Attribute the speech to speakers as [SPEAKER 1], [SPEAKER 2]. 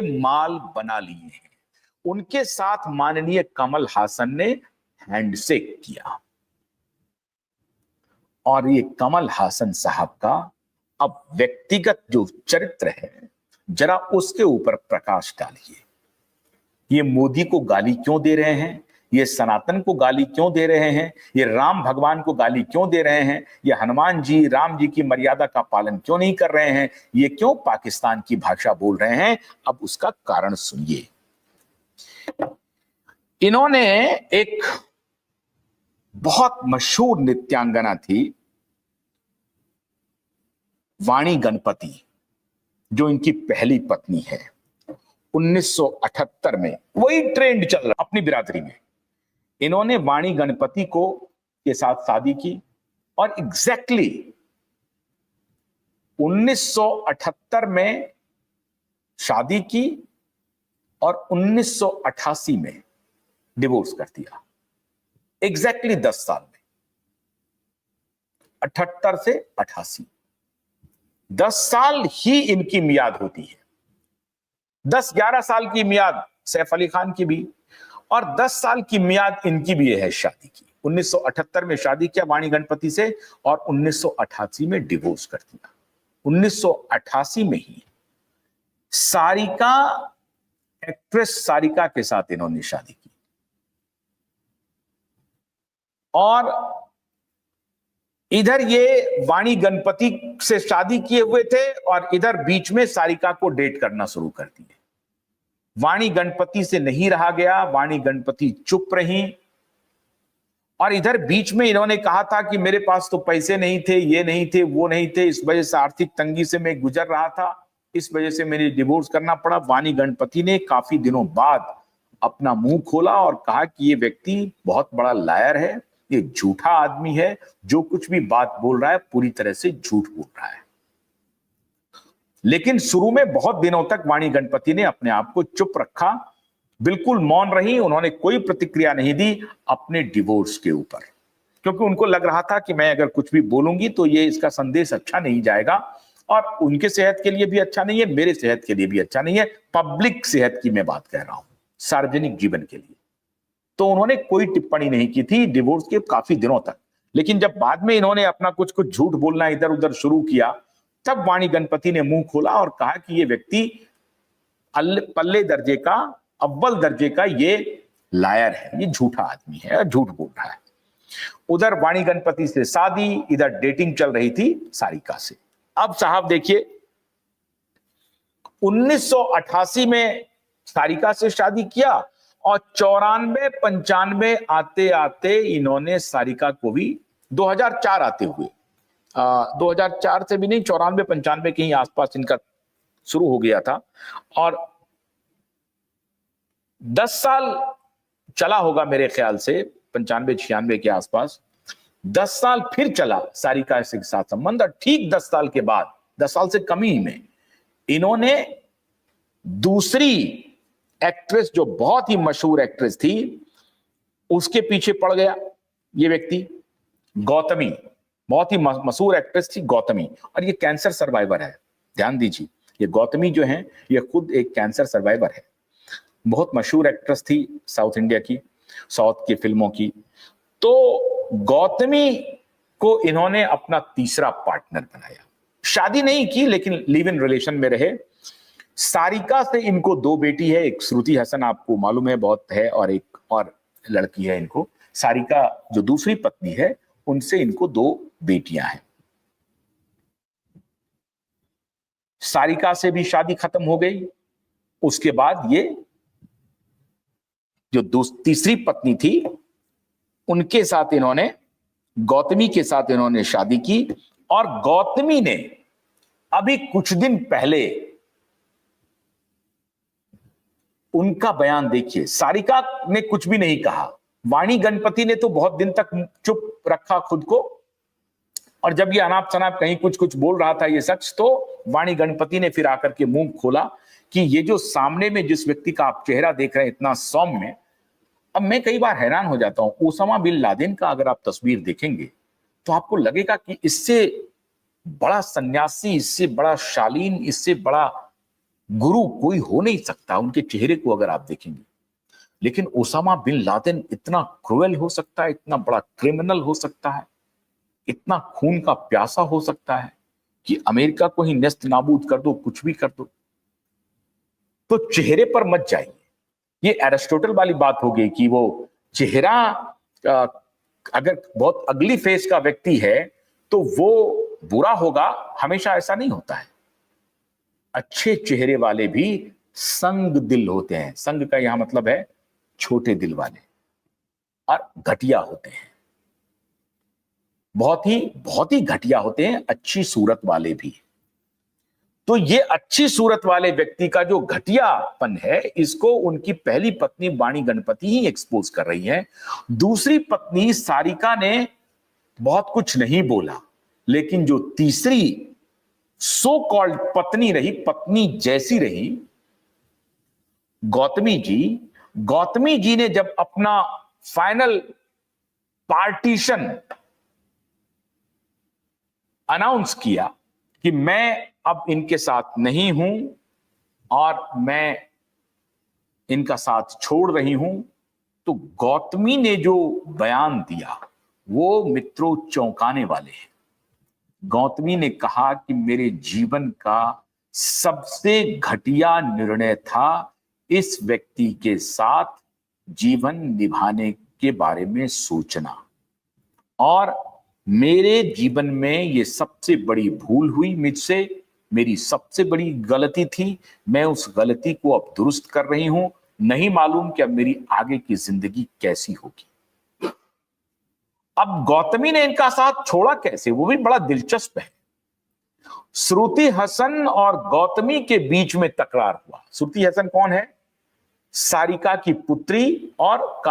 [SPEAKER 1] माल बना लिए हैं। उनके साथ माननीय कमल हासन ने हैंडशेक किया और ये कमल हासन साहब का अब व्यक्तिगत जो चरित्र है जरा उसके ऊपर प्रकाश डालिए। ये मोदी को गाली क्यों दे रहे हैं, ये सनातन को गाली क्यों दे रहे हैं, ये राम भगवान को गाली क्यों दे रहे हैं, ये हनुमान जी राम जी की मर्यादा का पालन क्यों नहीं कर रहे हैं, ये क्यों पाकिस्तान की भाषा बोल रहे हैं, अब उसका कारण सुनिए। इन्होंने एक बहुत मशहूर नृत्यांगना थी वाणी गणपति, जो इनकी पहली पत्नी है। 1978 में वही ट्रेंड चल रहा अपनी बिरादरी में, इन्होंने वाणी गणपति को के साथ शादी की और एग्जैक्टली 1978 में शादी की और 1988 में डिवोर्स कर दिया। एग्जैक्टली 10 साल में, 78 से 88, 10 साल ही इनकी मियाद होती है। 10-11 साल की मियाद सैफ अली खान की भी और 10 साल की मियाद इनकी भी है शादी की। 1978 में शादी किया वाणी गणपति से और 1988 में डिवोर्स कर दिया। 1988 में ही सारिका, एक्ट्रेस सारिका के साथ इन्होंने शादी की और इधर ये वाणी गणपति से शादी किए हुए थे और इधर बीच में सारिका को डेट करना शुरू कर दिए। वाणी गणपति से नहीं रहा गया, वाणी गणपति चुप रही और इधर बीच में इन्होंने कहा था कि मेरे पास तो पैसे नहीं थे, ये नहीं थे, वो नहीं थे, इस वजह से आर्थिक तंगी से मैं गुजर रहा था, इस वजह से मेरे डिवोर्स करना पड़ा। वाणी गणपति ने काफी दिनों बाद अपना मुंह खोला और कहा कि ये व्यक्ति बहुत बड़ा लायर है, ये झूठा आदमी है, जो कुछ भी बात बोल रहा है पूरी तरह से झूठ बोल रहा है। लेकिन शुरू में बहुत दिनों तक वाणी गणपति ने अपने आप को चुप रखा, बिल्कुल मौन रही, उन्होंने कोई प्रतिक्रिया नहीं दी अपने डिवोर्स के ऊपर, क्योंकि उनको लग रहा था कि मैं अगर कुछ भी बोलूंगी तो ये इसका संदेश अच्छा नहीं जाएगा और उनके सेहत के लिए भी अच्छा नहीं है, मेरे सेहत के लिए भी अच्छा नहीं है, पब्लिक सेहत की मैं बात कह रहा हूं, सार्वजनिक जीवन के लिए। तो उन्होंने कोई टिप्पणी नहीं की थी डिवोर्स के काफी दिनों तक। लेकिन जब बाद में इन्होंने अपना कुछ कुछ झूठ बोलना इधर उधर शुरू किया, तब वाणी गणपति ने मुंह खोला और कहा कि ये व्यक्ति पल्ले दर्जे का, अव्वल दर्जे का ये लायर है, ये झूठा आदमी है, झूठ बोल रहा है। उधर वाणी गणपति से शादी, इधर डेटिंग चल रही थी सारिका से। अब साहब देखिए, 1988 में सारिका से शादी किया और 94-95 आते आते इन्होंने सारिका को भी 2004 आते हुए 2004 से भी नहीं, 94-95 के ही आसपास इनका शुरू हो गया था और 10 साल चला होगा मेरे ख्याल से, 95-96 के आसपास 10 साल फिर चला सारिका के साथ संबंध। और ठीक 10 साल के बाद, 10 साल से कम ही में, इन्होंने दूसरी एक्ट्रेस, जो बहुत ही मशहूर एक्ट्रेस थी, उसके पीछे पड़ गया ये व्यक्ति। गौतमी, बहुत ही मशहूर एक्ट्रेस थी गौतमी, और ये कैंसर सर्वाइवर है, ध्यान दीजिए। ये गौतमी जो है ये खुद एक कैंसर सर्वाइवर है। बहुत मशहूर एक्ट्रेस थी साउथ इंडिया की, साउथ की फिल्मों की। तो गौतमी को इन्होंने अपना तीसरा पार्टनर बनाया। शादी नहीं की लेकिन लिव इन रिलेशन में रहे। सारिका से इनको 2 बेटी है, एक श्रुति हसन आपको मालूम है बहुत है, और एक और लड़की है इनको। सारिका जो दूसरी पत्नी है उनसे इनको 2 बेटियां हैं। सारिका से भी शादी खत्म हो गई। उसके बाद ये जो तीसरी पत्नी थी उनके साथ इन्होंने, गौतमी के साथ इन्होंने शादी की और गौतमी ने अभी कुछ दिन पहले उनका बयान देखिए। सारिका ने कुछ भी नहीं कहा, वाणी गणपति ने तो बहुत दिन तक चुप रखा खुद को, और जब ये अनाप शनाप कहीं कुछ कुछ बोल रहा था ये शख्स, तो वाणी गणपति ने फिर आकर के मुंह खोला कि ये जो सामने में जिस व्यक्ति का आप चेहरा देख रहे हैं इतना सौम्य, अब मैं कई बार हैरान हो जाता हूं, ओसामा बिन लादेन का अगर आप तस्वीर देखेंगे तो आपको लगेगा कि इससे बड़ा सन्यासी, इससे बड़ा शालीन, इससे बड़ा गुरु कोई हो नहीं सकता उनके चेहरे को अगर आप देखेंगे। लेकिन ओसामा बिन लादेन इतना क्रूएल हो सकता है, इतना बड़ा क्रिमिनल हो सकता है, इतना खून का प्यासा हो सकता है कि अमेरिका को ही नेस्त नाबूद कर दो, कुछ भी कर दो। तो चेहरे पर मत जाइए। ये एरिस्टोटल वाली बात हो गई कि वो चेहरा अगर बहुत अगली फेस का व्यक्ति है तो वो बुरा होगा, हमेशा ऐसा नहीं होता है। अच्छे चेहरे वाले भी संग दिल होते हैं। संग का यहां मतलब है छोटे दिल वाले, और घटिया होते हैं, बहुत ही घटिया होते हैं अच्छी सूरत वाले भी। तो ये अच्छी सूरत वाले व्यक्ति का जो घटियापन है, इसको उनकी पहली पत्नी वाणी गणपति ही एक्सपोज कर रही है। दूसरी पत्नी सारिका ने बहुत कुछ नहीं बोला, लेकिन जो तीसरी सो कॉल्ड पत्नी रही, पत्नी जैसी रही, गौतमी जी ने जब अपना फाइनल पार्टीशन अनाउंस किया कि मैं अब इनके साथ नहीं हूं और मैं इनका साथ छोड़ रही हूं, तो गौतमी ने जो बयान दिया वो मित्रों चौंकाने वाले हैं। गौतमी ने कहा कि मेरे जीवन का सबसे घटिया निर्णय था इस व्यक्ति के साथ जीवन निभाने के बारे में सोचना, और मेरे जीवन में ये सबसे बड़ी भूल हुई मुझसे, मेरी सबसे बड़ी गलती थी। मैं उस गलती को अब दुरुस्त कर रही हूं। नहीं मालूम कि अब मेरी आगे की जिंदगी कैसी होगी। अब गौतमी ने इनका साथ छोड़ा कैसे, वो भी बड़ा दिलचस्प है। श्रुति हसन और गौतमी के बीच में तकरार हुआ। श्रुति हसन कौन है? सारिका की पुत्री और